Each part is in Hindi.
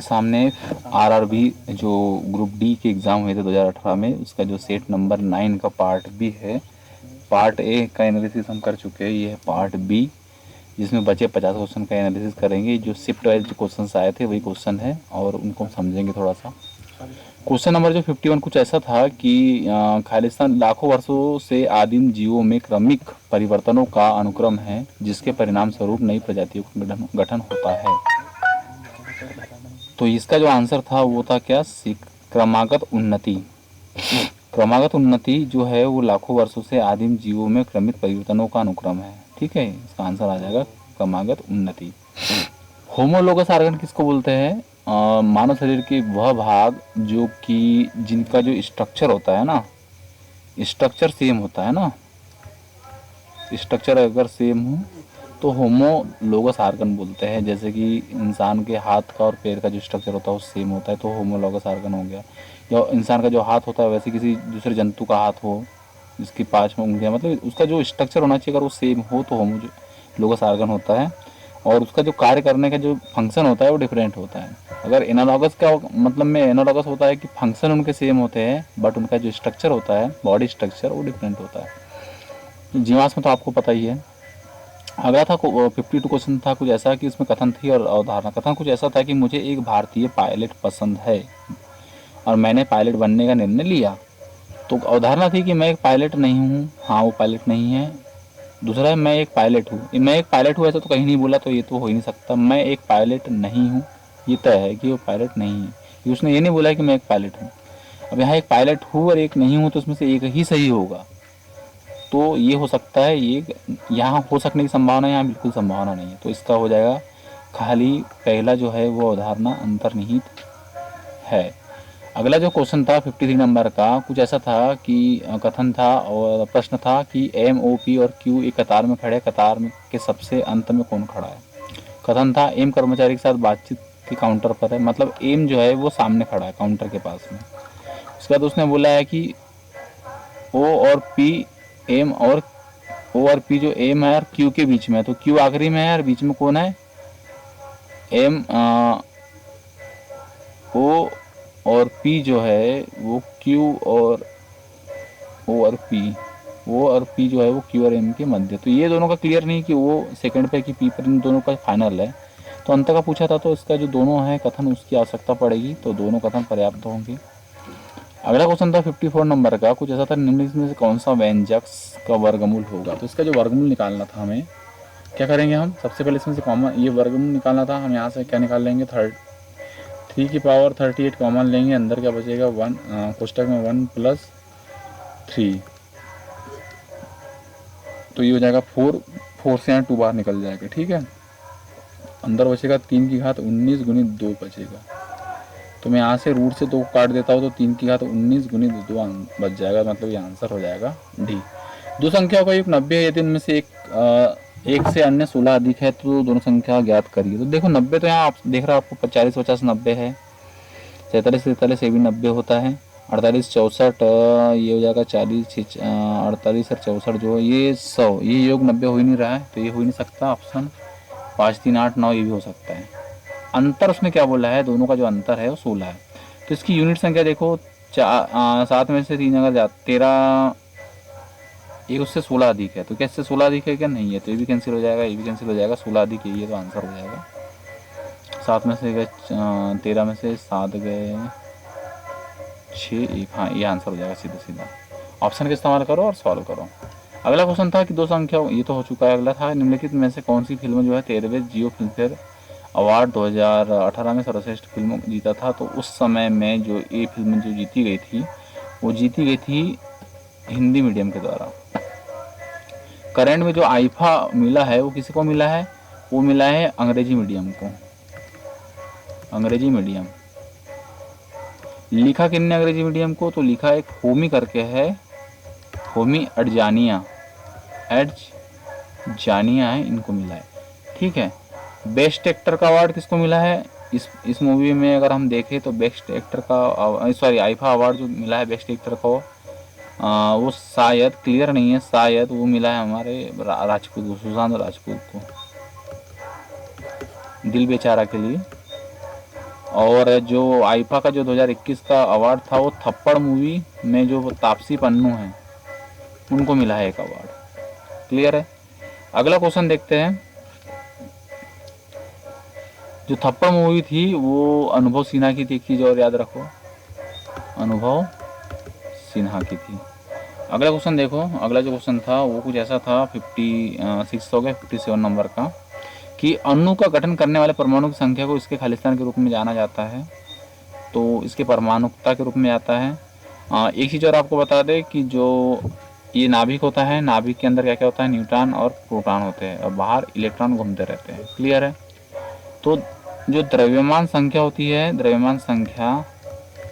सामने आरआरबी जो ग्रुप डी के एग्ज़ाम हुए थे 2018 में, उसका जो सेट नंबर 9 का पार्ट बी है। पार्ट ए का एनालिसिस हम कर चुके हैं, ये है पार्ट बी, जिसमें बचे 50 क्वेश्चन का एनालिसिस करेंगे। जो शिफ्ट वाइज जो क्वेश्चन आए थे वही क्वेश्चन है और उनको हम समझेंगे थोड़ा सा। क्वेश्चन नंबर जो 51 कुछ ऐसा था कि खालिस्तान लाखों वर्षों से आदिम जीवों में क्रमिक परिवर्तनों का अनुक्रम है, जिसके परिणाम स्वरूप नई प्रजातियों का गठन होता है। तो इसका जो आंसर था वो था क्या, क्रमागत उन्नति। क्रमागत उन्नति जो है वो लाखों वर्षों से आदिम जीवों में क्रमिक परिवर्तनों का अनुक्रम है। ठीक है, इसका आंसर आ जाएगा क्रमागत उन्नति। होमोलोगस ऑर्गन किसको बोलते हैं? मानव शरीर के वह भाग जो कि जिनका जो स्ट्रक्चर होता है ना, स्ट्रक्चर सेम होता है ना, स्ट्रक्चर अगर सेम हो तो होमोलोगस ऑर्गन बोलते हैं। जैसे कि इंसान के हाथ का और पैर का जो स्ट्रक्चर होता है वो सेम होता है तो होमोलोगस ऑर्गन हो गया। या इंसान का जो हाथ होता है वैसे किसी दूसरे जंतु का हाथ हो जिसकी 5 उंगलियां, मतलब उसका जो स्ट्रक्चर होना चाहिए अगर वो सेम हो तो होमोलोगस ऑर्गन होता है। और उसका जो कार्य करने का जो फंक्शन होता है वो डिफरेंट होता है। अगर एनालॉगस का मतलब में एनालॉगस होता है कि फंक्शन उनके सेम होते हैं बट उनका जो स्ट्रक्चर होता है, बॉडी स्ट्रक्चर, वो डिफरेंट होता है। जीवाश्म तो आपको पता ही है। अगला था 52 क्वेश्चन था कुछ ऐसा कि इसमें कथन थी और अवधारणा। कथन कुछ ऐसा था कि मुझे एक भारतीय पायलट पसंद है और मैंने पायलट बनने का निर्णय लिया। तो अवधारणा थी कि मैं एक पायलट नहीं हूँ। हाँ, वो पायलट नहीं है। दूसरा है मैं एक पायलट हूँ। मैं एक पायलट हूँ ऐसा तो कहीं नहीं बोला, तो ये तो हो ही नहीं सकता। मैं एक पायलट नहीं हूँ, ये तय है कि वो पायलट नहीं है। कि उसने ये नहीं बोला कि मैं एक पायलट हूँ। अब यहाँ एक पायलट हूँ और एक नहीं हूँ तो उसमें से एक ही सही होगा। तो ये हो सकता है, ये यहाँ हो सकने की संभावना है, यहाँ बिल्कुल संभावना नहीं है। तो इसका हो जाएगा खाली पहला जो है वो अवधारणा अंतर्निहित है। अगला जो क्वेश्चन था 53 नंबर का कुछ ऐसा था कि कथन था और प्रश्न था कि एम ओ पी और क्यू एक कतार में खड़े, कतार में के सबसे अंत में कौन खड़ा है। कथन था एम कर्मचारी के साथ बातचीत के काउंटर पर है, मतलब एम जो है वो सामने खड़ा है काउंटर के पास में। उसके बाद उसने बोला है कि ओ और पी, एम और ओ और पी जो एम है और क्यू के बीच में है, तो क्यू आखिरी में है और बीच में कौन है, एम। ओ और पी जो है वो क्यू और ओ और पी, ओ और पी जो है वो क्यू और एम के मध्य। तो ये दोनों का क्लियर नहीं कि वो सेकंड पे कि पी पर, इन दोनों का फाइनल है। तो अंत का पूछा था तो इसका जो दोनों है कथन उसकी आवश्यकता पड़ेगी, तो दोनों कथन पर्याप्त होंगे। अगला क्वेश्चन था 54 नंबर का कुछ ऐसा था, निम्नलिखित में से कौन सा व्यंजक का वर्गमूल होगा। तो इसका जो वर्गमूल निकालना था हमें, क्या करेंगे हम, सबसे पहले इसमें से कॉमन ये वर्गमूल निकालना था। हम यहाँ से क्या निकाल लेंगे, 3 की पावर 38 कॉमन लेंगे, अंदर क्या बचेगा 1, कोष्टक में 1 + 3, तो ये हो जाएगा 4 से यहाँ 2 बाहर निकल जाएगा। ठीक है, अंदर बचेगा 3 की घात 19 गुणित 2 बचेगा। तो मैं यहाँ से रूट से 2 काट देता हूँ तो 3 की घात 19 गुणित 2 बच जाएगा, मतलब ये आंसर हो जाएगा डी। दो संख्याओं का योग 90 है यदि उनमें से एक से अन्य 16 अधिक है तो दोनों संख्या ज्ञात करिए। तो देखो 90 तो यहाँ आप देख रहे हो, आपको 40 50 90 है, 47 43 ये भी 90 होता है, 48 64 ये हो जाएगा 40 48 और 64 जो है ये 100, ये योग 90 हो ही नहीं रहा है तो ये हो ही नहीं सकता। ऑप्शन 5 3 8 9 ये भी हो सकता है। अंतर उसने क्या बोला है, दोनों का जो अंतर है वो 16 है। तो इसकी यूनिट संख्या देखो, 7 में से 3 अगर 13, एक उससे 16 अधिक है, तो क्या इससे 16 अधिक है क्या, नहीं है, तो ये भी कैंसिल हो जाएगा, ये भी कैंसिल हो जाएगा, 16 अधिक यही है तो आंसर हो जाएगा। 7 में से गए 13 में से 7 गए 6 1, हाँ ये आंसर हो जाएगा सीधा सीधा। ऑप्शन का इस्तेमाल करो और सॉल्व करो। अगला क्वेश्चन था कि दो संख्या, ये तो हो चुका है। अगला था निम्नलिखित में से कौन सी फिल्म जो है 13वें जियो फिल्मफेयर अवार्ड 2018 में सर्वश्रेष्ठ फिल्म जीता था। तो उस समय में जो ये फिल्म जो जीती गई थी वो जीती गई थी हिंदी मीडियम के द्वारा। करंट में जो आईफा मिला है वो किसी को मिला है, वो मिला है अंग्रेजी मीडियम को। अंग्रेजी मीडियम लिखा किन्ने अंग्रेजी मीडियम को, तो लिखा एक होमी करके है, होमी अडजानिया, एडजानिया है, इनको मिला है। ठीक है, बेस्ट एक्टर का अवार्ड किसको मिला है, इस मूवी में अगर हम देखें तो बेस्ट एक्टर का, सॉरी आईफा अवार्ड जो मिला है बेस्ट एक्टर को, वो शायद क्लियर नहीं है, शायद वो मिला है हमारे राजपूत को, सुशांत राजपूत को, दिल बेचारा के लिए। और जो आईफा का जो 2021 का अवार्ड था वो थप्पड़ मूवी में जो तापसी पन्नू हैं उनको मिला है एक अवार्ड। क्लियर है। अगला क्वेश्चन देखते हैं। जो थप्पड़ मूवी थी वो अनुभव सिन्हा की थी, एक चीज़ और याद रखो, अनुभव सिन्हा की थी। अगला क्वेश्चन देखो। अगला जो क्वेश्चन था वो कुछ ऐसा था, 56 हो गया, 57 नंबर का, कि अणु का गठन करने वाले परमाणु की संख्या को इसके खालिस्तान के रूप में जाना जाता है, तो इसके परमाणुकता के रूप में आता है। एक चीज़ और आपको बता दें कि जो ये नाभिक होता है, नाभिक के अंदर क्या क्या होता है, न्यूट्रॉन और प्रोटॉन होते हैं और बाहर इलेक्ट्रॉन घूमते रहते हैं। क्लियर है। तो जो द्रव्यमान संख्या होती है, द्रव्यमान संख्या,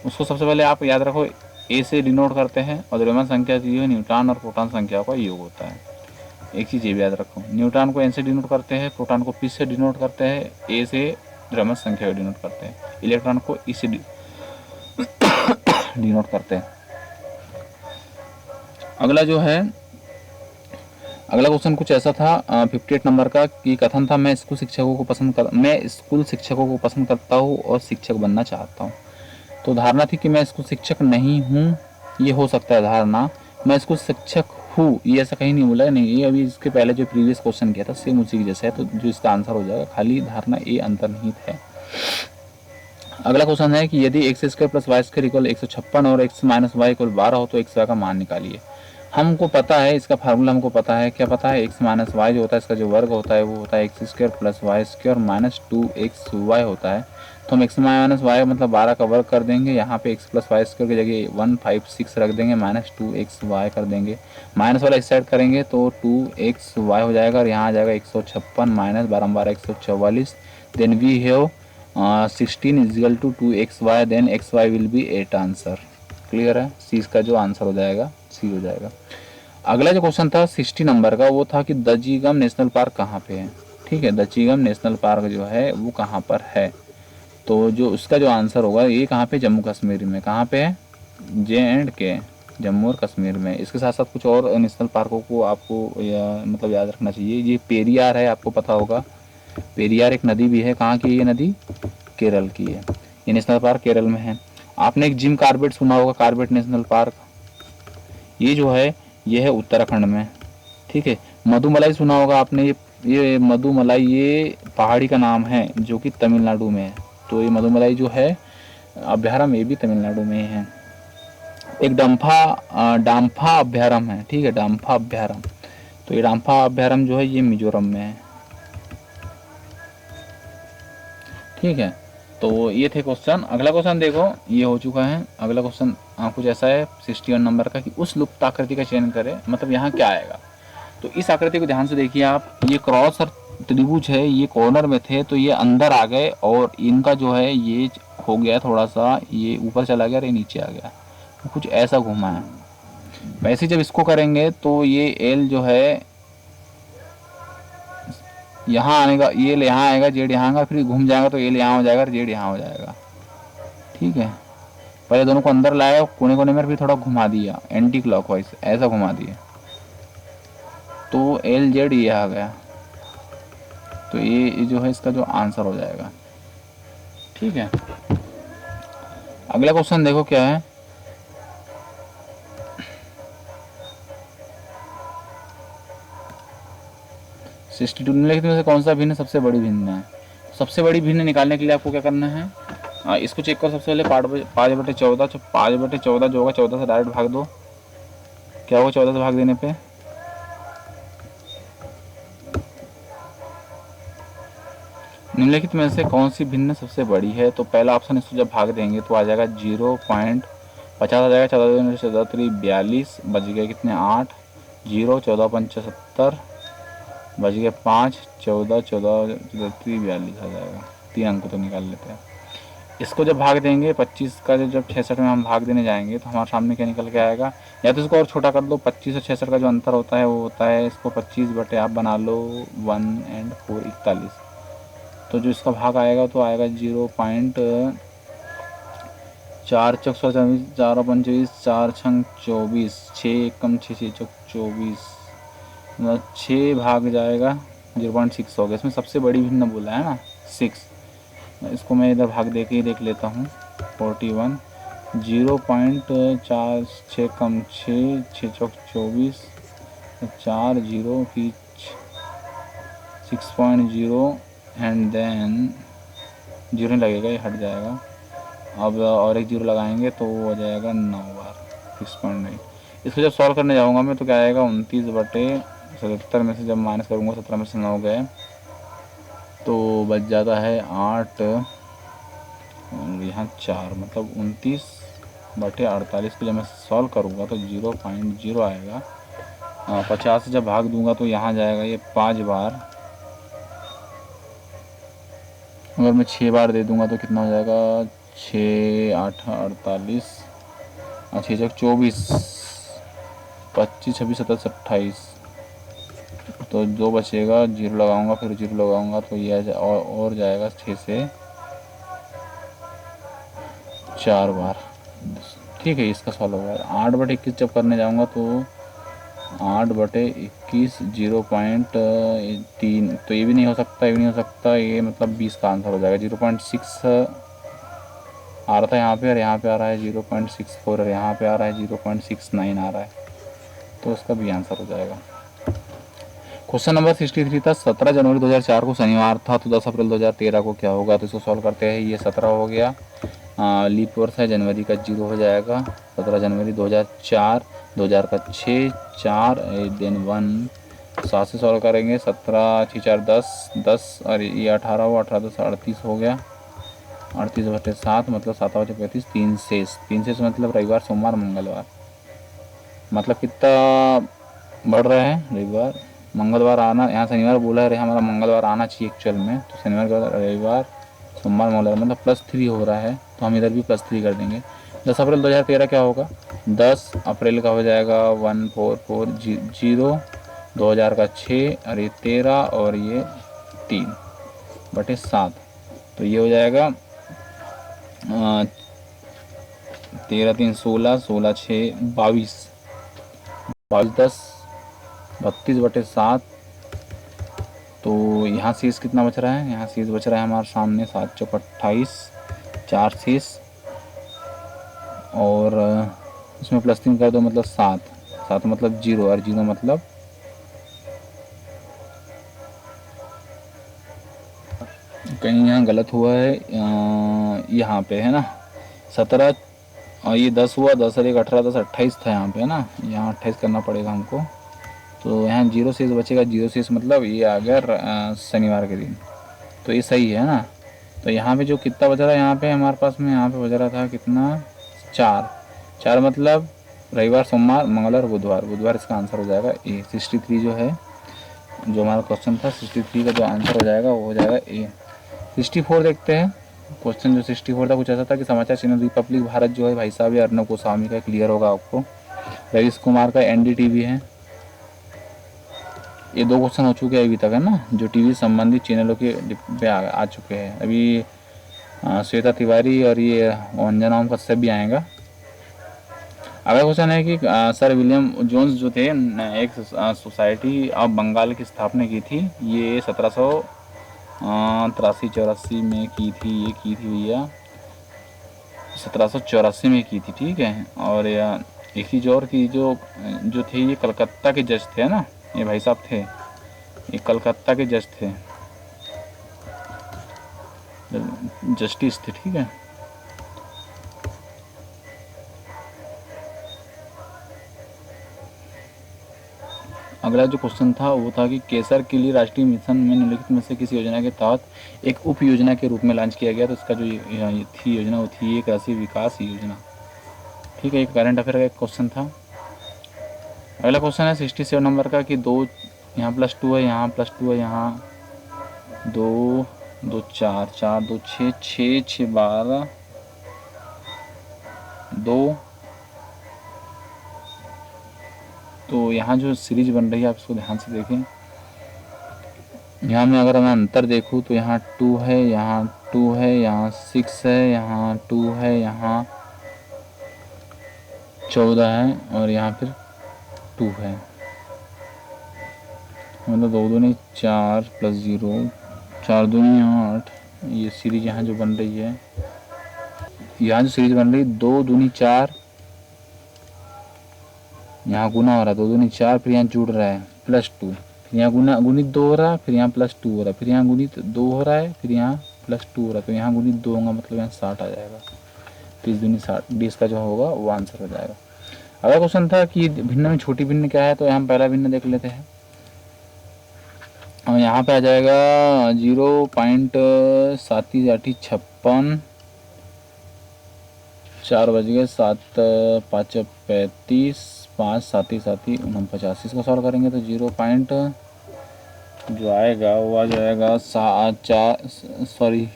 उसको सबसे पहले आप याद रखो ए से डिनोट करते हैं, और द्रव्यमान संख्या जो है न्यूट्रॉन और प्रोटॉन संख्या का योग होता है। एक चीज़ ये भी याद रखो, न्यूट्रॉन को एन से डिनोट करते हैं, प्रोटॉन को पी से डिनोट करते हैं, ए से द्रव्यमान संख्या को डिनोट करते हैं, इलेक्ट्रॉन को ई से डिनोट करते हैं। अगला जो है, अगला क्वेश्चन कुछ ऐसा था 58 नंबर का, कि कथन था मैं स्कूल शिक्षकों को पसंद करता हूँ और शिक्षक बनना चाहता हूँ। तो धारणा थी कि मैं स्कूल शिक्षक नहीं हूँ, ये हो सकता है धारणा। मैं स्कूल शिक्षक हूँ ये ऐसा कहीं नहीं बोला है, नहीं, ये अभी इसके पहले जो प्रीवियस क्वेश्चन किया था सेम उसी की जैसा है, तो जो इसका आंसर हो जाएगा खाली धारणा ये अंतर्निहित है। अगला क्वेश्चन है कि यदि x square plus y square equal 156 और एक्स माइनस वाई इक्वल 12 हो तो एक्स वाई का मान निकालिए। हमको पता है इसका फार्मूला, हमको पता है, क्या पता है, एक्स माइनस वाई जो होता है इसका जो वर्ग होता है वो होता है x square plus y square minus 2xy होता है। तो हम एक्स माइनस वाई मतलब 12 का वर्ग कर देंगे, यहाँ पे एक्स प्लस वाई स्क्वायर की जगह 156 रख देंगे, माइनस 2xy कर देंगे, माइनस वाला इस साइड करेंगे तो 2xy हो जाएगा, और यहाँ आ जाएगा 156 minus 12 12 144। Then we have 16 equal to 2xy, then xy will be 8 answer. Clear है। सी इसका जो आंसर हो जाएगा सी हो जाएगा। अगला जो क्वेश्चन था 60 नंबर का वो था कि दजीगम नेशनल पार्क कहाँ पे है। ठीक है, दजीगम नेशनल पार्क जो है वो कहाँ पर है, तो जो उसका जो आंसर होगा ये कहाँ पे, जम्मू कश्मीर में। कहाँ पे है, J&K, जम्मू और कश्मीर में। इसके साथ साथ कुछ और नेशनल पार्कों को आपको मतलब याद रखना चाहिए। ये पेरियार है, आपको पता होगा, पेरियार एक नदी भी है। कहाँ की ये नदी, केरल की है। ये नेशनल पार्क केरल में है। आपने एक जिम कार्बेट सुना होगा, कार्बेट नेशनल पार्क, ये जो है ये है उत्तराखंड में। ठीक है। मधुमलाई सुना होगा आपने, ये मधुमलाई ये पहाड़ी का नाम है जो कि तमिलनाडु में है। तो ये मधुमलाई जो है अभ्यारण्य, ये भी तमिलनाडु में है। एक डाम्फा अभ्यारण्य है। ठीक है, डाम्फा अभ्यारण्य, तो ये डाम्फा अभ्यारण्य जो है ये मिजोरम में है। ठीक है, तो ये थे क्वेश्चन। अगला क्वेश्चन देखो, ये हो चुका है। अगला क्वेश्चन कुछ ऐसा है 61 नंबर का, कि उस लुप्त आकृति का चयन करें। मतलब यहाँ क्या आएगा, तो इस आकृति को ध्यान से देखिए आप। ये क्रॉस और त्रिभुज है, ये कॉर्नर में थे तो ये अंदर आ गए, और इनका जो है ये हो गया थोड़ा सा, ये ऊपर चला गया और ये नीचे आ गया, तो कुछ ऐसा घुमा है। वैसे जब इसको करेंगे तो ये एल जो है यहाँ आएगा, ये यहाँ आएगा, जेड यहाँ आएगा, फिर घूम जाएगा तो एल यहाँ हो जाएगा और जेड यहाँ हो जाएगा। ठीक है, पहले दोनों को अंदर लाया, कोने कोने में फिर थोड़ा घुमा दिया एंटी क्लॉकवाइज, ऐसा घुमा दिया तो एल जेड ये आ गया। तो ये जो है इसका जो आंसर हो जाएगा। ठीक है, अगला क्वेश्चन देखो क्या है। निम्नलिखित में से कौन सा भिन्न सबसे बड़ी भिन्न है। सबसे बड़ी भिन्न निकालने के लिए आपको क्या करना है, इसको चेक करो। सबसे पहले 5/14, 5/14 जो होगा 14 से डायरेक्ट भाग दो, क्या होगा 14 से भाग देने पे, निम्नलिखित में से कौन सी भिन्न सबसे बड़ी है। तो पहला ऑप्शन, इसको जब भाग देंगे तो आ जाएगा 0.50 आ जाएगा, 14 बच गए कितने 8, 0 14 5 70 बच गए 5, 14 14 42 आ जाएगा। 3 अंक तो निकाल लेते हैं। इसको जब भाग देंगे 25 का, जब 66 में हम भाग देने जाएंगे तो हमारे सामने क्या निकल के आएगा, या तो इसको और छोटा कर दो, 25 और 66 का जो अंतर होता है वो होता है, इसको 25 बटे आप बना लो 1 और 4 41, तो जो इसका भाग आएगा तो आएगा 0.4 चौक 24, 4 25, 4 छंग 24, 6 कम 6 6 चौक 24, 6 भाग जाएगा 0.6 हो गया। इसमें सबसे बड़ी भिन्न बोला है ना 6। इसको मैं इधर भाग दे के ही देख लेता हूँ। 41 0.46 कम 6 6 चौक 24 4 0 की 6.0 एंड देन जीरो नहीं लगेगा, ये हट जाएगा। अब और एक जीरो लगाएंगे तो वो हो जाएगा 9 बार 6.9। इसको जब सॉल्व करने जाऊँगा मैं तो क्या आएगा 29/77 में से जब माइनस करूँगा 17 में से 9 गए तो बच जाता है 8 और यहाँ 4, मतलब 29/48 को जब मैं सॉल्व करूँगा तो 0.0 आएगा। 50 से जब भाग दूंगा तो यहाँ जाएगा ये 5 बार। अगर मैं 6 बार दे दूंगा तो कितना हो जाएगा 6 8 48 6 24 25 26 27 28, तो जो बचेगा जीरो लगाऊंगा, फिर जीरो लगाऊंगा तो ये और जाएगा 6 से 4 बार। ठीक है, इसका सॉल्व होगा। 8/21 जब करने जाऊंगा तो 8/21 0.3, तो ये भी नहीं हो सकता, ये भी नहीं हो सकता, ये मतलब 20 का आंसर हो जाएगा। 0.6 आ रहा था यहाँ पे और यहाँ पे आ रहा है 0.64 और यहाँ पे आ रहा है 0.69 आ रहा है, तो उसका भी आंसर हो जाएगा। क्वेश्चन नंबर 63 था। 17 जनवरी 2004 को शनिवार था तो 10 अप्रैल 2013 को क्या होगा, तो इसको सॉल्व करते हैं। ये 17 हो गया, लीप वर्ष है, जनवरी का 0 हो जाएगा। 17 जनवरी 2004, 2000 का 6 4 देन 1 7 से सॉल्व करेंगे। 17 6 4 10 और ये 18 हो, 18 10 38 हो गया। 38/7 मतलब 7/35, 3 शेष मतलब रविवार सोमवार मंगलवार, मतलब कितना बढ़ रहा है रविवार मंगलवार आना, यहाँ शनिवार बोला है, हमारा मंगलवार आना चाहिए एक्चुअल में, तो शनिवार के बाद रविवार सोमवार मंगलवार मतलब +3 हो रहा है, तो हम इधर भी +3 कर देंगे। 10 अप्रैल 2013 क्या होगा, 10 अप्रैल का हो जाएगा 1440, 2000 का 6 और ये 13 और ये 3/7, तो ये हो जाएगा 13 3 16, 16 6 22, 22 10 32/7। तो यहाँ शेष कितना बच रहा है, यहाँ शेष बच रहा है हमारे सामने 7 चौक 28, 4 शेष और इसमें +3 कर दो मतलब 7, 7 मतलब 0 और 0 मतलब कहीं यहाँ गलत हुआ है, यहाँ पे है ना 17 और ये 10 हुआ, 10 और 1 18, 10 28 था यहाँ पे है ना, यहाँ 28 करना पड़ेगा हमको, तो यहाँ 0 शेष बचेगा। 0 शेष मतलब ये आ गया शनिवार के दिन, तो ये सही है ना। तो यहाँ पे जो कितना बच रहा है यहाँ पे हमारे पास में, यहाँ पे बच रहा था कितना 4 मतलब रविवार सोमवार मंगलवार बुधवार इसका आंसर हो जाएगा ए। 63 जो है, जो हमारा क्वेश्चन था 63 का जो आंसर हो जाएगा वो हो जाएगा ए। 64 देखते हैं। क्वेश्चन जो 64 था कुछ ऐसा था कि समाचार चैनल रिपब्लिक भारत जो है भाई साहब ये अर्नब गोस्वामी का क्लियर होगा आपको, रईस कुमार का एनडीटीवी है। ये 2 क्वेश्चन हो चुके हैं अभी तक है ना, जो टीवी संबंधित चैनलों के पे आ चुके हैं। अभी श्वेता तिवारी और ये अंजना ओम कश्यप भी आएगा। अगला क्वेश्चन है कि सर विलियम जोन्स जो थे एक सोसाइटी ऑफ बंगाल की स्थापना की थी, ये 1783-84 में की थी, ये की थी भैया 1784 में की थी, ठीक है। और एक चीज़ और की जो थे ये कलकत्ता के जज थे ना, ये भाई साहब थे, ये कलकत्ता के जज थे, जस्टिस थे, ठीक है। अगला जो क्वेश्चन था वो था कि केसर के लिए राष्ट्रीय मिशन में निम्नलिखित में से किस योजना के तहत एक उप योजना के रूप में लॉन्च किया गया, तो इसका जो थी योजना वो थी एक कृषि विकास योजना, ठीक है। एक करंट अफेयर का एक क्वेश्चन था। अगला क्वेश्चन है 67 नंबर का कि 2 यहाँ +2 है, यहाँ +2 है, यहाँ 2 2 4 4 2 6 6 6 12 2, तो यहाँ जो सीरीज बन रही है आप इसको ध्यान से देखें। यहाँ में अगर मैं अंतर देखूँ तो यहाँ 2 है, यहाँ 2 है, यहाँ 6 है, यहाँ 2 है, यहाँ 14 है और यहाँ फिर 2 है, मतलब 2 2 नहीं 4 + 0 4 2 8 ये सीरीज यहाँ जो बन रही है, यहाँ जो सीरीज बन रही है 2 दूनी 4, यहाँ गुना हो रहा है 2 दूनी 4, फिर यहाँ जुड़ रहा है +2, फिर यहाँ गुना गुणित 2 हो रहा है, फिर यहाँ +2 हो रहा है, फिर यहाँ गुणित 2 हो रहा है, फिर यहाँ +2 हो रहा है, तो यहाँ गुणित 2 होगा मतलब यहाँ 60 आ जाएगा। 30 दूनी 60, 20 का जो होगा वो आंसर हो जाएगा। अगला क्वेश्चन था कि भिन्न में छोटी भिन्न क्या है, तो यहाँ पहला भिन्न देख लेते हैं। और यहाँ पे आ जाएगा 0.3756, 4 बज गए, 7 5 35, 5 7 7 49। इसको सॉल्व करेंगे तो 0 पॉइंट जो आएगा वो आ जाएगा 4, सॉरी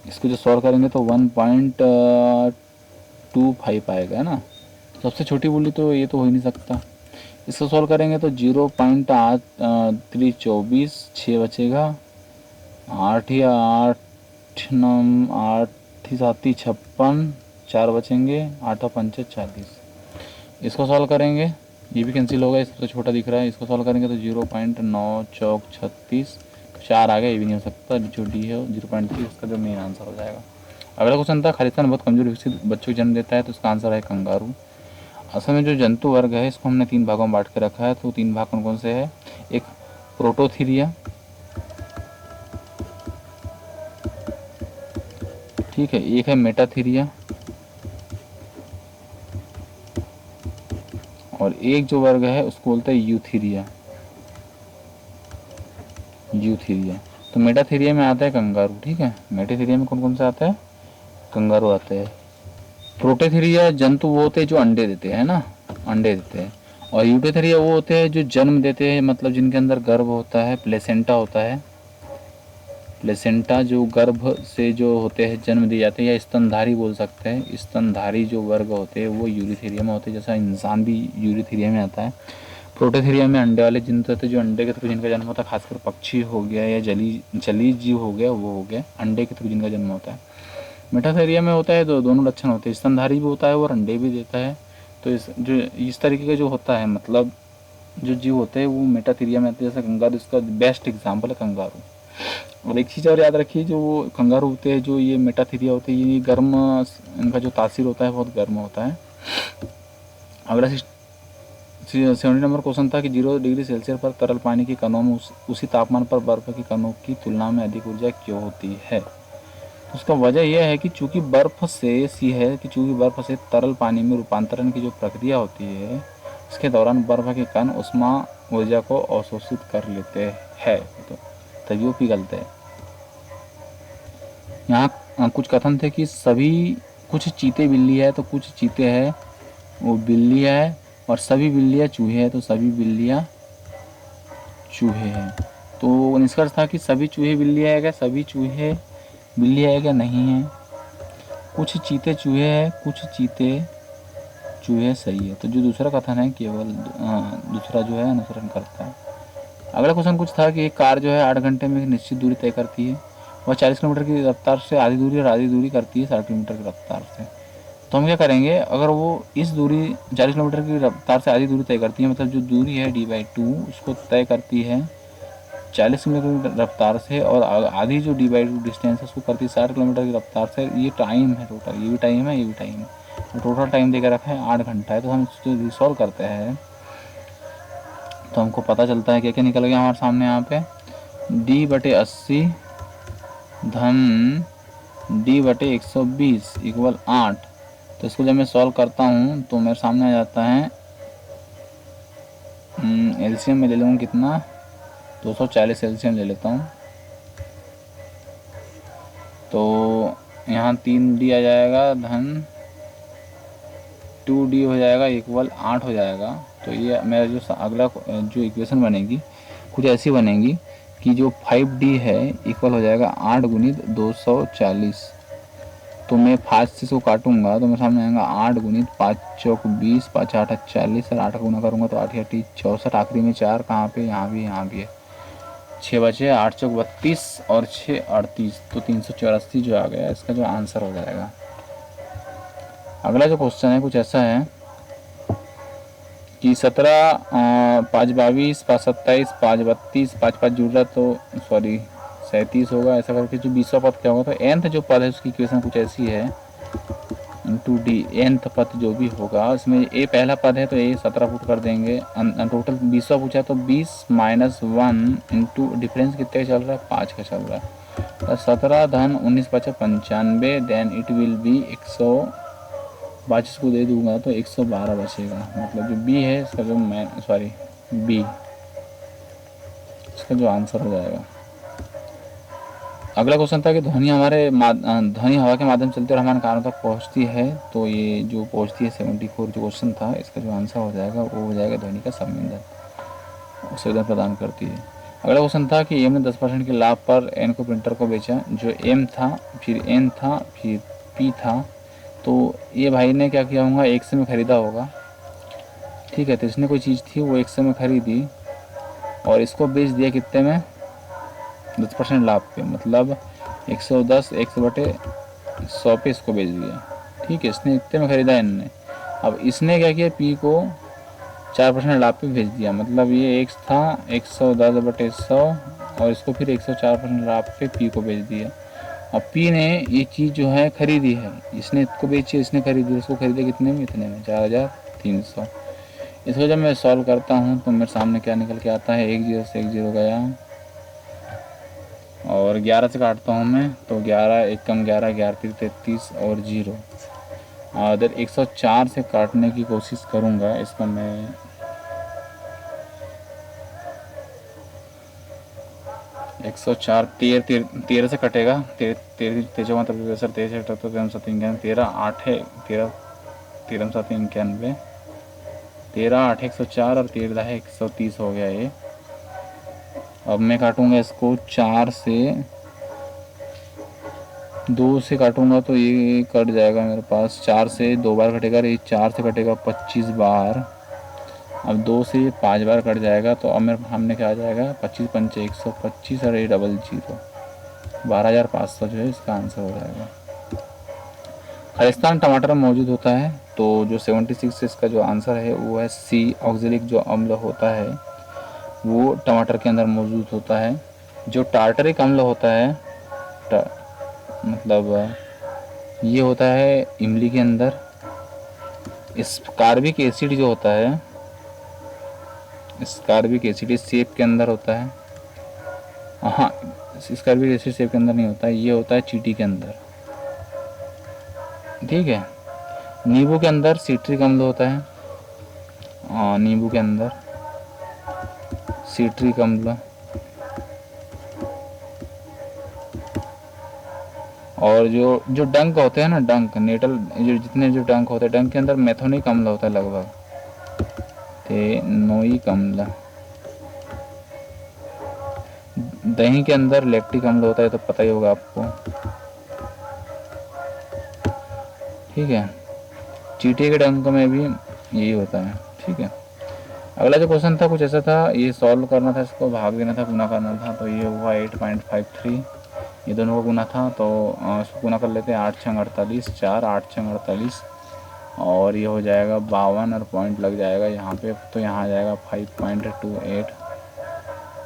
इसको जो सॉल्व करेंगे तो 1.25 आएगा, है ना। सबसे छोटी बोली तो ये तो हो ही नहीं सकता। इसको सॉल्व करेंगे तो 0.8324, 6 बचेगा, 8 या 8 7 56, 4 बचेंगे, 8 और 5 40। इसको सॉल्व करेंगे, ये भी कैंसिल होगा, सबसे छोटा दिख रहा है। इसको सॉल्व करेंगे तो 0.9 चौक 36, 4 आ गया, ये भी नहीं हो सकता, जो डी है 0.3, इसका जो मेन आंसर हो जाएगा। अगला क्वेश्चन था खालिस्तान बहुत कमजोर विकसित बच्चों को जन्म देता है, तो इसका आंसर है कंगारू। असल में जो जंतु वर्ग है इसको हमने 3 भागों में बांट के रखा है, तो 3 भाग कौन कौन से है। एक प्रोटोथीरिया, ठीक है, एक है मेटाथीरिया, और एक जो वर्ग है उसको बोलते हैं यूथीरिया। तो मेटाथीरिया में आता है कंगारू, ठीक है। मेटाथीरिया में कौन कौन से आता है, कंगारू आते हैं। प्रोटोथीरिया जंतु वो होते हैं जो अंडे देते हैं ना, अंडे देते हैं। और यूटेथीरिया वो होते हैं जो जन्म देते हैं, मतलब जिनके अंदर गर्भ होता है, प्लेसेंटा होता है। प्लेसेंटा जो गर्भ से जो होते हैं जन्म दिए जाते हैं, या स्तनधारी बोल सकते हैं। स्तनधारी जो वर्ग होते हैं वो यूरिथीरिया में होते हैं, जैसा इंसान भी यूरिथीरिया में आता है। प्रोटोथीरिया में अंडे वाले जंतु होते हैं, जो अंडे के थ्रू जिनका जन्म होता है, खासकर पक्षी हो गया या जलीय जीव हो गया, वो हो गया अंडे के थ्रू जिनका जन्म होता है। मेटाथीरिया में होता है तो दोनों लक्षण होते हैं, स्तनधारी भी होता है और अंडे भी देता है। तो इस तरीके का जो होता है, मतलब जो जीव होते हैं वो मेटाथीरिया में आते हैं, जैसे कंगारू इसका बेस्ट एग्जाम्पल है कंगारू। और एक चीज़ और याद रखिए, जो वो कंगारू होते हैं, जो ये मेटाथीरिया होते हैं, ये गर्म, इनका जो तासीर होता है बहुत गर्म होता है। अगला 70 नंबर क्वेश्चन था कि 0 डिग्री सेल्सियस पर तरल पानी के कणों में उसी तापमान पर बर्फ के कणों की तुलना में अधिक ऊर्जा क्यों होती है। उसका वजह यह है कि चूंकि बर्फ से तरल पानी में रूपांतरण की जो प्रक्रिया होती है, इसके दौरान बर्फ के कण उष्मा ऊर्जा को अवशोषित कर लेते हैं, तो तभी वो पिघलते हैं। यहाँ कुछ कथन थे कि कुछ चीते बिल्ली है तो कुछ चीते हैं वो बिल्ली है, और सभी बिल्लियाँ चूहे हैं तो सभी बिल्लियाँ चूहे हैं। तो निष्कर्ष था कि सभी चूहे बिल्लियाँ है क्या, सभी चूहे बिल्ली है क्या, नहीं है। कुछ चीते चूहे है, कुछ चीते चूहे सही है। तो जो दूसरा कथन है केवल दूसरा जो है अनुसरण करता है। अगला क्वेश्चन कुछ था कि एक कार जो है 8 घंटे में एक निश्चित दूरी तय करती है, वह 40 किलोमीटर की रफ्तार से आधी दूरी और आधी दूरी करती है 60 किलोमीटर की रफ्तार से। तो हम क्या करेंगे, अगर वो इस दूरी 40 किलोमीटर की रफ्तार से आधी दूरी तय करती है, मतलब जो दूरी है d/2 उसको तय करती है 40 किलोमीटर की रफ्तार से, और आधी जो d/2 डिस्टेंस है उसको करती है 60 किलोमीटर की रफ्तार से। ये टाइम है टोटल, ये भी टाइम है, ये भी टाइम है, तो टोटल टाइम देकर रखा है 8 घंटा है। तो हम इसको रिसॉल्व करते हैं तो हमको पता चलता है क्या क्या निकल गया हमारे सामने यहाँ पे, d/80 धन d/120 इक्वल 8। तो इसको जब मैं सॉल्व करता हूँ तो मेरे सामने आ जाता है, एलसीएम में ले लूँगा कितना, 240 एलसीएम ले लेता हूँ। तो यहाँ 3d आ जाएगा धन 2d हो जाएगा इक्वल 8 हो जाएगा। तो ये मेरा जो अगला जो इक्वेशन बनेगी कुछ ऐसी बनेगी कि जो 5d है इक्वल हो जाएगा 8 गुणित 240। तो मैं 5 से इसको काटूंगा तो मेरे सामने आएगा 8 गुणित 5 चौक 20, 5 8 40, और 8 का गुना करूँगा तो 8 8 64, आखिरी में 4 कहाँ पे, यहाँ भी है। 6 बचे, 8 चौक 32 और 6 38, तो 384 जो आ गया इसका जो आंसर हो जाएगा। अगला जो क्वेश्चन है कुछ ऐसा है कि 17 5 22 5 27 5 32 5 5 जुड़ रहा तो सॉरी 37 होगा। ऐसा करके जो 20वां पद क्या होगा, तो nth जो पद है उसकी इक्वेशन कुछ ऐसी है, इंटू डी nth पद जो भी होगा उसमें ए पहला पद है तो ए 17 पुट कर देंगे। टोटल 20वां पूछा तो 20 माइनस 1 इंटू डिफरेंस कितने का चल रहा है, 5 का चल रहा है। 17 धन 19 5 95, देन इट विल बी 122 को दे दूंगा तो 112 बचेगा। मतलब जो बी है इसका जो बी इसका जो आंसर हो जाएगा। अगला क्वेश्चन था कि ध्वनि ध्वनि हवा के माध्यम चलती और हमारे कानों तक पहुंचती है, तो ये जो पहुंचती है 74 जो क्वेश्चन था, इसका जो आंसर हो जाएगा वो हो जाएगा ध्वनि का संवेदन, सुविधा प्रदान करती है। अगला क्वेश्चन था कि एम ने 10% के लाभ पर एन को प्रिंटर को बेचा। जो एम था, फिर एन था, फिर पी था, तो ये भाई ने क्या किया होगा, 100 में खरीदा होगा। ठीक है, तो इसने कोई चीज़ थी वो 100 में खरीदी और इसको बेच दिया कितने में, 10% लाभ पे, मतलब 110 100/100 पे इसको बेच दिया। ठीक है, इसने इतने में खरीदा इनने। अब इसने क्या किया, पी को 4% लाभ पे भेज दिया, मतलब ये एक था 110/100 और इसको फिर 104% लाभ पे पी को बेच दिया। अब पी ने ये चीज़ जो है खरीदी है, इसने इसको बेची, इसने खरीदी, इसको खरीदे कितने में, इतने में 4300। इसको जब मैं सॉल्व करता हूँ तो मेरे सामने क्या निकल के आता है, 1 0 से 1 0 गया और 11 से काटता हूँ मैं तो 11 1 कम 11 11 3 33 और 0। अगर 104 से काटने की कोशिश करूँगा, इसको मैं 104 13 से कटेगा, 13 मतलब सर 13 से कटता तो 13 7 91, 13 8 है, 13 7 91, 13 8 104 और 13 है 130 हो गया ये। अब मैं काटूंगा इसको 4 से, 2 से काटूंगा तो ये कट जाएगा मेरे पास, 4 से 2 बार कटेगा, ये 4 से कटेगा 25 बार। अब 2 से ये 5 बार कट जाएगा, तो अब मेरे सामने क्या आ जाएगा, 25 पंचे 125 और ये 00 12,500 जो है इसका आंसर हो जाएगा। खालिस्तान टमाटर में मौजूद होता है, तो जो 76 इसका जो आंसर है वो है सी, ऑक्जेलिक जो अम्ल होता है वो टमाटर के अंदर मौजूद होता है। जो टार्टरिक अम्ल होता है, मतलब ये होता है इमली के अंदर। स्कार्बिक एसिड जो होता है, स्कार्बिक एसिड इस सेब के अंदर होता है। हाँ, स्कार्बिक एसिड सेब के अंदर नहीं होता है, ये होता है चींटी के अंदर। ठीक है, नींबू के अंदर सिट्रिक अम्ल होता है, नींबू के अंदर सिट्रिक अम्ल। और जो डंक होते हैं ना, डंक नेटल, जो जितने जो डंक होते हैं, डंक के अंदर मेथोनिक अम्ल होता है लगभग, फेनोइक अम्ल। दही के अंदर लैक्टिक अम्ल होता है, तो पता ही होगा आपको। ठीक है, चींटी के डंक में भी यही होता है। ठीक है, अगला जो क्वेश्चन था कुछ ऐसा था, ये सॉल्व करना था, इसको भाग देना था, गुना करना था, तो ये हुआ 8.53, ये दोनों को गुना था, तो इसको गुना कर लेते हैं, 8 6 48, 4 8 6 48 और ये हो जाएगा 52 और पॉइंट लग जाएगा यहाँ पे, तो यहाँ आ जाएगा 5.28।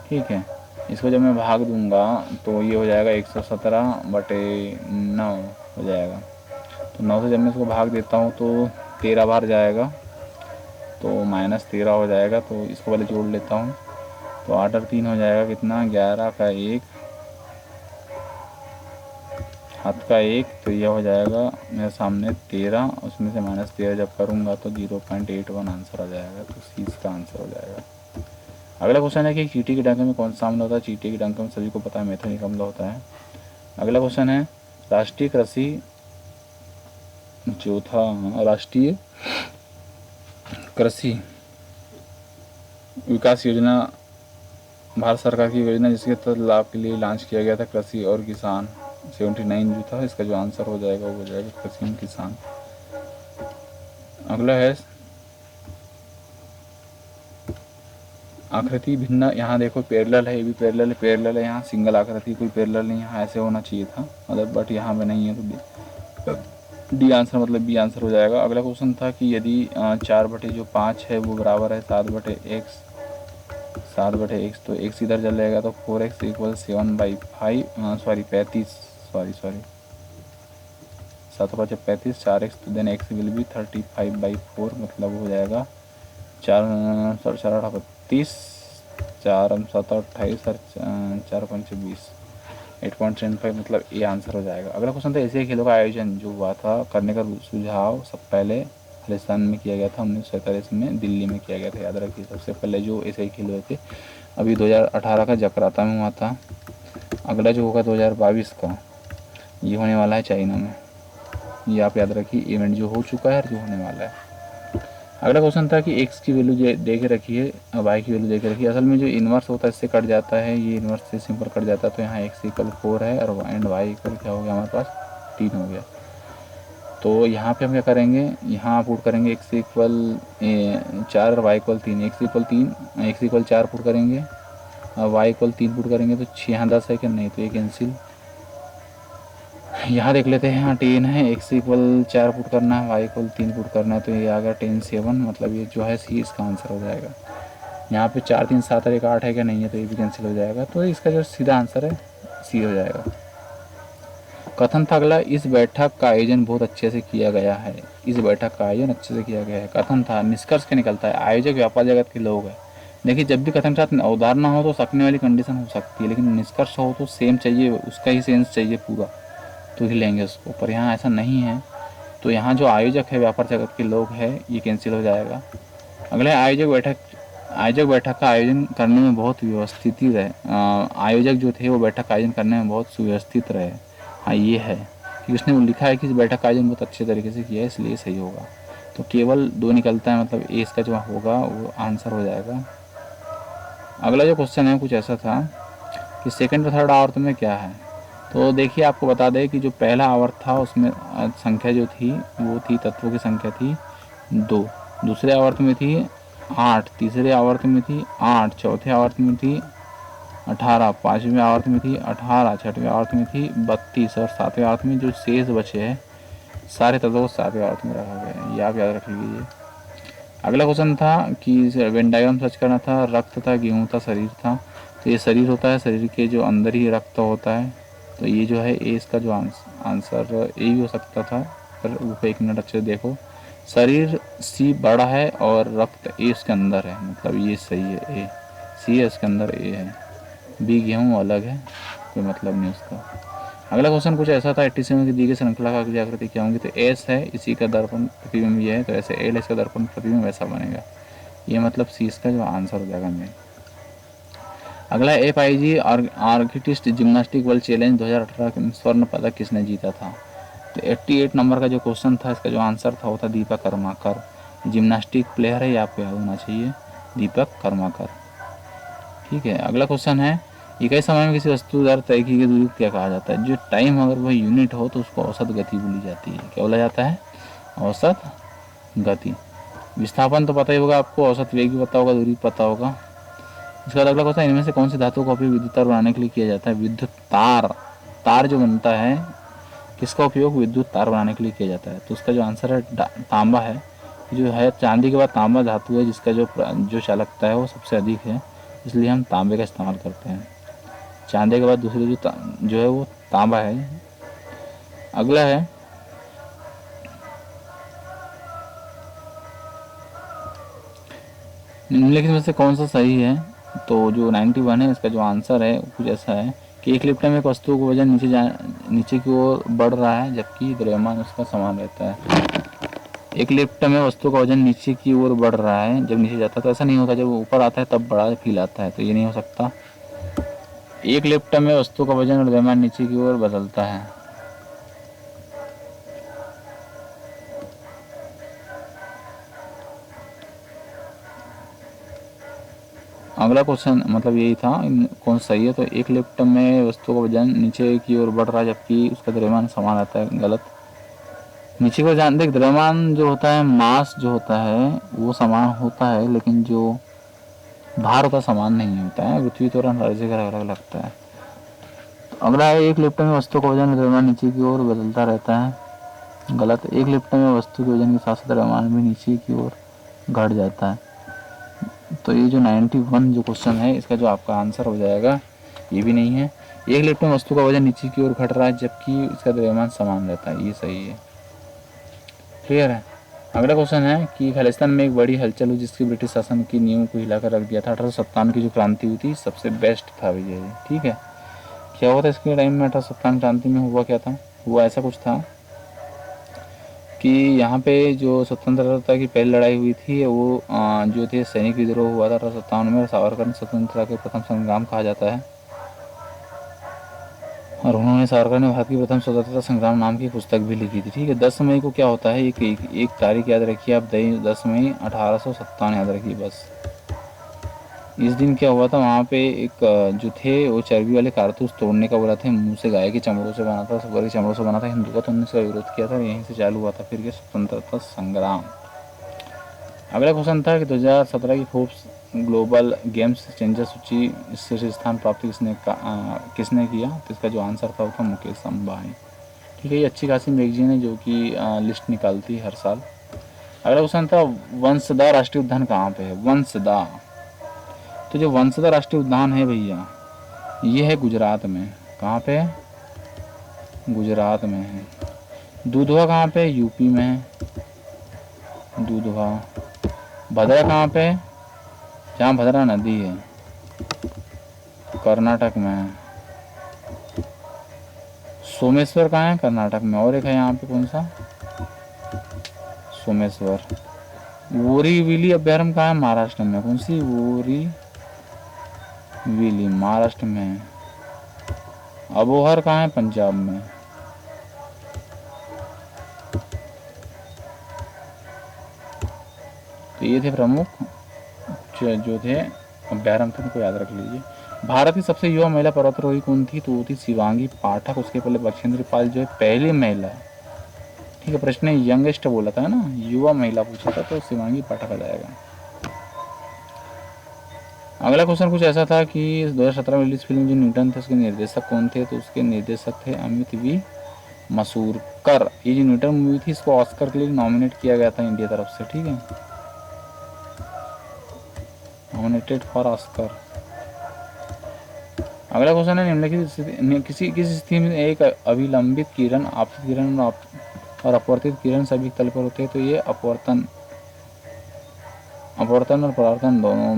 ठीक है, इसको जब मैं भाग दूंगा तो ये हो जाएगा 117/9 हो जाएगा। तो 9 से जब मैं इसको भाग देता हूँ तो 13 बार जाएगा, तो -13 हो जाएगा, तो इसको पहले जोड़ लेता हूँ, तो 8 और 3 हो जाएगा कितना, 11 का 1 हाथ का 1, तो यह हो जाएगा मेरे सामने 13, उसमें से -13 जब करूँगा तो 0.81 आंसर आ जाएगा, तो सी इसका आंसर हो जाएगा। अगला क्वेश्चन है कि चींटी के डंक में कौन सा अम्ल होता है। चींटी के डंक में सभी को पता है मेथोनिक अम्ल होता है। अगला क्वेश्चन है राष्ट्रीय कृषि जो था, राष्ट्रीय कृषि विकास योजना भारत सरकार की योजना जिसके तहत लाभ के लिए लॉन्च किया गया था, कृषि और किसान 79 जो था, इसका जो आंसर हो जाएगा वो हो जाएगा कृषि और किसान। अगला है आकृति भिन्न, यहाँ देखो पैरेलल है, ये भी पैरेलल है, यहाँ सिंगल आकृति, कोई पैरेलल नहीं, यहाँ ऐसे होना चाहिए था, मतलब बट यहाँ पे नहीं है, तो डी आंसर मतलब बी आंसर हो जाएगा। अगला क्वेश्चन था कि यदि 4/5 है वो बराबर है 7/x तो x इधर चल जाएगा, तो 4x equal 7/5 sorry 35 sorry 7×5 = 35 4x, तो देन x विल बी 35/4 मतलब हो जाएगा 4×4 = 32 4×7 = 28 और 4×5 = 20 8.75 मतलब ये आंसर हो जाएगा। अगला क्वेश्चन था एशियाई खेलों का आयोजन जो हुआ था करने का सुझाव सब पहले राजस्थान में किया गया था, 1947 में दिल्ली में किया गया था। याद रखिए सबसे पहले जो एशियाई खेल हुए थे अभी 2018 का जकार्ता में हुआ था। अगला जो होगा 2022 का ये होने वाला है चाइना में, ये आप याद रखिए इवेंट जो हो चुका है जो होने वाला है। अगला क्वेश्चन था कि x की वैल्यू दे के रखिए और y की वैल्यू दे के रखिए। असल में जो इन्वर्स होता है इससे कट जाता है, ये इन्वर्स से सिंपल कट जाता है, तो यहाँ x = 4 है और एंड y इक्वल क्या हो गया हमारे पास 3 हो गया। तो यहाँ पे हम क्या करेंगे, यहाँ पुट करेंगे x = 4 और y = 3 x = 4 पुट करेंगे और y = 3 पुट करेंगे तो 6 यहाँ 10 है कि नहीं, तो ये कैंसिल। यहाँ देख लेते हैं, यहाँ 10 है, x = 4 पुट करना है y = 3 पुट करना है, तो ये आ गया 10 7 मतलब ये जो है सी इसका आंसर हो जाएगा। यहाँ पे 4 3 7 और 1 8 है क्या नहीं है, तो ये भी कैंसिल हो जाएगा, तो इसका जो सीधा आंसर है सी हो जाएगा। कथन था अगला, इस बैठक का आयोजन बहुत अच्छे से किया गया है। इस बैठक का आयोजन अच्छे से किया गया है। कथन था, निष्कर्ष क्या निकलता है, आयोजक व्यापार जगत के लोग हैं। देखिए जब भी कथन के साथ उदाहरण हो तो सकने वाली कंडीशन हो सकती है, लेकिन निष्कर्ष हो तो सेम चाहिए, उसका ही सेंस चाहिए पूरा, तो ही लेंगे उसको। पर यहाँ ऐसा नहीं है, तो यहाँ जो आयोजक है व्यापार जगत के लोग हैं ये कैंसिल हो जाएगा। अगले आयोजक बैठक का आयोजन करने में बहुत व्यवस्थित रहे। आयोजक जो थे वो बैठक का आयोजन करने में बहुत सुव्यवस्थित रहे। हाँ ये है कि उसने लिखा है कि इस बैठक का आयोजन बहुत अच्छे तरीके से किया है, इसलिए सही होगा। तो केवल 2 निकलता है, मतलब ए इसका जो होगा वो आंसर हो जाएगा। अगला जो क्वेश्चन है कुछ ऐसा था कि सेकंड और थर्ड आवर्त में क्या है। तो देखिए आपको बता दें कि जो पहला आवर्त था उसमें संख्या जो थी वो थी, तत्वों की संख्या थी 2, दूसरे आवर्त में थी 8, तीसरे आवर्त में थी 8, चौथे आवर्त में थी 18, पाँचवें आवर्त में थी 18, छठवें आवर्त में थी 32 और सातवें आवर्त में जो शेष बचे हैं सारे तत्वों को सातवें आवर्त में रखा गया है, ये आप याद रख लीजिए। अगला क्वेश्चन था कि वेन डायग्राम सर्च करना था, रक्त था, गेहूँ था, शरीर था। तो ये शरीर होता है, शरीर के जो अंदर ही रक्त होता है, तो ये जो है ए इसका जो आंसर ए भी हो सकता था, पर वो 1 मिनट अच्छे से देखो। शरीर सी बड़ा है और रक्त ए उसके अंदर है, मतलब ये सही है, ए सी है उसके अंदर ए है, बी गेहूँ अलग है, कोई मतलब नहीं उसका। अगला क्वेश्चन कुछ ऐसा था, 87 की दी गई श्रृंखला का अगली आकृति क्या होंगी। तो एस है, इसी का दर्पण प्रतिबिंब ये है, तो ऐसे एल इसका दर्पण प्रतिबिंब वैसा बनेगा, ये मतलब सी इसका जो आंसर हो जाएगा मेन। अगला FIG आर्किटिस्ट जिम्नास्टिक वर्ल्ड चैलेंज 2018 में स्वर्ण पदक किसने जीता था। तो 88 नंबर का जो क्वेश्चन था इसका जो आंसर था वो था दीपक कर्माकर। जिम्नास्टिक प्लेयर है, ये आपको याद होना चाहिए, दीपक कर्माकर। ठीक है, अगला क्वेश्चन है, इकाई समय में किसी वस्तु द्वारा तय की गई दूरी को क्या कहा जाता है। जो टाइम अगर वह यूनिट हो तो उसको औसत गति बोली जाती है। क्या बोला जाता है, औसत गति। विस्थापन तो पता ही होगा आपको, औसत वेग भी पता होगा, दूरी पता होगा। इसके बाद अगला क्वेश्चन, इनमें से कौन सी धातु का उपयोग विद्युत तार बनाने के लिए किया जाता है। विद्युत तार जो बनता है किसका उपयोग विद्युत तार बनाने के लिए किया जाता है। तो उसका जो आंसर है तांबा है। जो है चांदी के बाद तांबा धातु है जिसका जो चालकता है वो सबसे अधिक है, इसलिए हम तांबे का इस्तेमाल करते हैं। चांदी के बाद दूसरी जो है वो तांबा है। अगला है, निम्नलिखित में से कौन सा सही है। तो जो 91 है इसका जो आंसर है कुछ ऐसा है कि एक लिफ्ट में एक वस्तु का वजन नीचे की ओर बढ़ रहा है जबकि द्रव्यमान उसका समान रहता है। एक लिफ्ट में वस्तु का वजन नीचे की ओर बढ़ रहा है, जब नीचे जाता है तो ऐसा नहीं होता, जब ऊपर आता है तब बड़ा फील आता है, तो ये नहीं हो सकता। एक लिफ्ट में वस्तु का वजन और द्रव्यमान नीचे की ओर बदलता है। अगला क्वेश्चन मतलब यही था कौन सही है। तो एक लिफ्ट में वस्तु का वजन नीचे की ओर बढ़ रहा है जबकि उसका द्रव्यमान समान रहता है, गलत। नीचे को जान देख, द्रव्यमान जो होता है, मास जो होता है वो समान होता है, लेकिन जो भार होता समान नहीं होता है, पृथ्वी तो हर जगह अलग लगता है। तो अगला है, एक लिफ्ट में वस्तु का वजन और द्रव्यमान नीचे की ओर बदलता रहता है, गलत। 1 लिफ्ट में वस्तु के वजन के साथ साथ द्रव्यमान भी नीचे की ओर घट जाता है। तो ये जो 91 जो क्वेश्चन है इसका जो आपका आंसर हो जाएगा ये भी नहीं है। 1 लिफ्ट में वस्तु का वजन नीचे की ओर घट रहा है जबकि इसका द्रव्यमान समान रहता है, ये सही है। क्लियर है। अगला क्वेश्चन है कि खालिस्तान में एक बड़ी हलचल हुई जिसकी ब्रिटिश शासन की नींव को हिलाकर रख दिया था। 1857 की जो क्रांति हुई थी सबसे बेस्ट था भैया ये, ठीक है। क्या हुआ था इसके टाइम में? 1857 क्रांति में हुआ क्या था? हुआ ऐसा कुछ था कि यहाँ पे जो स्वतंत्रता की पहली लड़ाई हुई थी वो जो थे सैनिक विद्रोह हुआ था 1857 में। सावरकर ने स्वतंत्रता के प्रथम संग्राम कहा जाता है और उन्होंने सावरकर ने भारत की प्रथम स्वतंत्रता संग्राम नाम की पुस्तक भी लिखी थी, ठीक है। 10 मई को क्या होता है, एक तारीख याद रखिए आप, 10 मई 1857 याद रखिए बस। इस दिन क्या हुआ था, वहाँ पे एक जो थे वो चर्बी वाले कारतूस तोड़ने का बोला थे, मुंह से गाय के चमड़ों से बना था, सुअर के चमड़ों से बना था, हिंदू का, तो उन्होंने इसका विरोध किया था। यहीं से चालू हुआ था फिर ये स्वतंत्रता संग्राम। अगला क्वेश्चन था कि 2017 की फोर्ब्स ग्लोबल गेम्स चेंजर सूची शीर्ष स्थान प्राप्त किसने किया? तो इसका जो आंसर था वो था मुकेश अंबानी, ठीक है। ये अच्छी खासी मैगजीन है जो कि लिस्ट निकालती है हर साल। अगला क्वेश्चन था वंशदा राष्ट्रीय उद्यान कहाँ पे है? वंशदा, तो जो वंशदा राष्ट्रीय उद्यान है भैया ये है गुजरात में। कहाँ पे है? गुजरात में है। दूधवा कहाँ पे है? यूपी में है दूधवा। भद्रा कहाँ पे है? जहाँ भद्रा नदी है, कर्नाटक में है। सोमेश्वर कहाँ है? कर्नाटक में। और एक है यहाँ पे कौन सा? सोमेश्वर। बोरीविली अभ्यारण्य कहाँ है? महाराष्ट्र में। कौन सी? बोरीविली महाराष्ट्र में है। अबोहर कहाँ है? पंजाब में। तो ये थे प्रमुख जो थे अभ्यारण्य थे, उनको याद रख लीजिए। भारत की सबसे युवा महिला पर्वतारोही कौन थी? तो वो थी शिवांगी पाठक। उसके पहले बछेंद्री पाल जो है पहली महिला, ठीक है। प्रश्न ने यंगेस्ट बोला था ना, युवा महिला पूछा था, तो शिवांगी पाठक आ जाएगा। अगला क्वेश्चन कुछ ऐसा था कि 2017 में रिलीज फिल्म जो न्यूटन थे उसके निर्देशक कौन थे? तो उसके निर्देशक थे अमित वी मसूरकर। ये जो न्यूटन मूवी थी इसको ऑस्कर के लिए नॉमिनेट किया गया था इंडिया तरफ से, ठीक है, नॉमिनेटेड फॉर ऑस्कर। अगला क्वेश्चन है निम्नलिखित किसी स्थिति में एक अभिलंबित किरण, आपतित किरण और अपवर्तित किरण सभी तल पर होते हैं। तो ये अपवर्तन और परावर्तन दोनों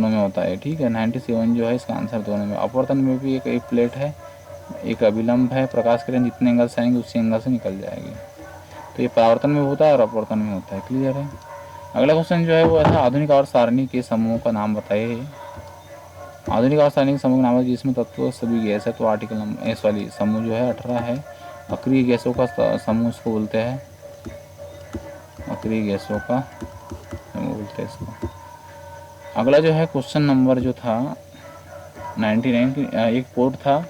में होता है, ठीक है। 97 जो है इसका आंसर दोनों में। अपवर्तन में भी एक प्लेट है, एक अभिलंब है, प्रकाश किरण जितने एंगल से आएंगे उसी एंगल से निकल जाएगी। तो ये परावर्तन में होता है और अपवर्तन में होता है। क्लियर है। अगला क्वेश्चन जो है वो ऐसा, आधुनिक आवर्त सारणी के समूह का नाम बताइए। आधुनिक आवर्त सारणी के समूह का नाम है जिसमें तत्व सभी गैस है। तो आर्टिकल नंबर एस वाली समूह जो है 18 है। अक्रिय गैसों का समूह इसको बोलते हैं, अक्रिय गैसों का समूह बोलते हैं इसको। अगला जो है क्वेश्चन नंबर जो था 99, एक पोर्ट था,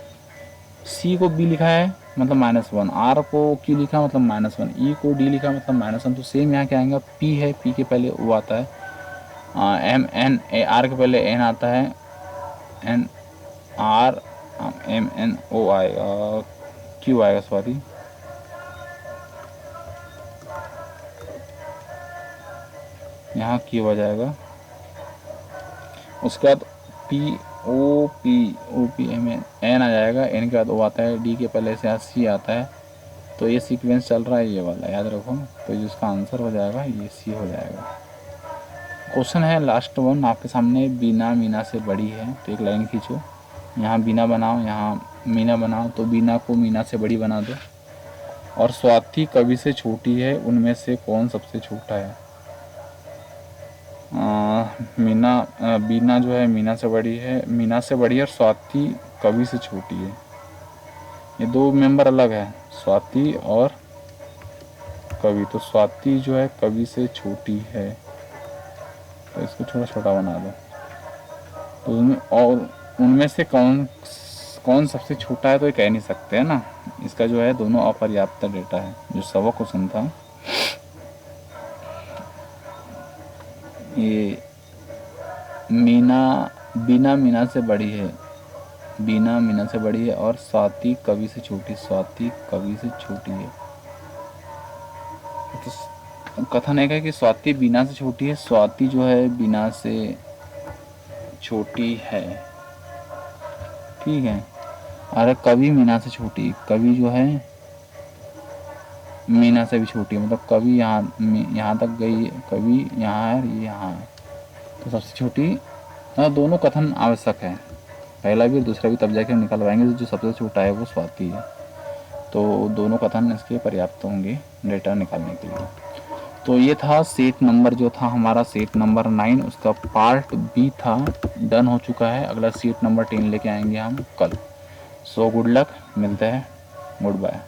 सी को बी लिखा है मतलब -1, आर को क्यू लिखा मतलब -1, ई को डी लिखा मतलब -1। तो सेम यहाँ क्या आएगा, पी है, पी के पहले ओ आता है, एम एन ए, आर के पहले एन आता है, N R M N O आएगा, क्यू आएगा, सॉरी, यहाँ क्यू आ जाएगा। उसके बाद P O P M N आ जाएगा, एन के बाद ओ आता है, डी के पहले से सी आता है। तो ये सीक्वेंस चल रहा है ये वाला, याद रखो। तो जिसका आंसर हो जाएगा ये सी हो जाएगा। क्वेश्चन है लास्ट वन आपके सामने, बीना मीना से बड़ी है। तो एक लाइन खींचो, यहाँ बीना बनाओ, यहाँ मीना बनाओ। तो बीना को मीना से बड़ी बना दो। और स्वाति कवि से छोटी है, उनमें से कौन सबसे छोटा है? बीना जो है मीना से बड़ी है और स्वाति कवि से छोटी है। ये दो मेंबर अलग है, स्वाति और कवि। तो स्वाति जो है कवि से छोटी है, तो इसको थोड़ा छोटा बना दो। तो उनमें से कौन सबसे छोटा है? तो ये कह नहीं सकते है ना, इसका जो है दोनों अपर्याप्त डेटा है। जो सबक क्वेश्चन था ये बीना मीना से बड़ी है, बीना मीना से बड़ी है और स्वाति कवि से छोटी, स्वाति कवि से छोटी है। तो कथन है कि स्वाति बीना से छोटी है, स्वाति जो है बीना से छोटी है, ठीक है। अरे कवि मीना से छोटी, कवि जो है मीना से भी छोटी है, मतलब कवि यहाँ तक गई, कवि यहाँ है और ये यहाँ है, तो सबसे छोटी। दोनों कथन आवश्यक है, पहला भी और दूसरा भी, तब जाके हम निकल पाएंगे जो सबसे छोटा है वो स्वाति है। तो दोनों कथन इसके पर्याप्त होंगे डेटा निकालने के लिए। तो ये था सेट नंबर जो था हमारा सेट नंबर 9, उसका पार्ट बी था, डन हो चुका है। अगला सेट नंबर 10 लेके आएंगे हम कल। सो गुड लक, मिलते हैं, गुड बाय।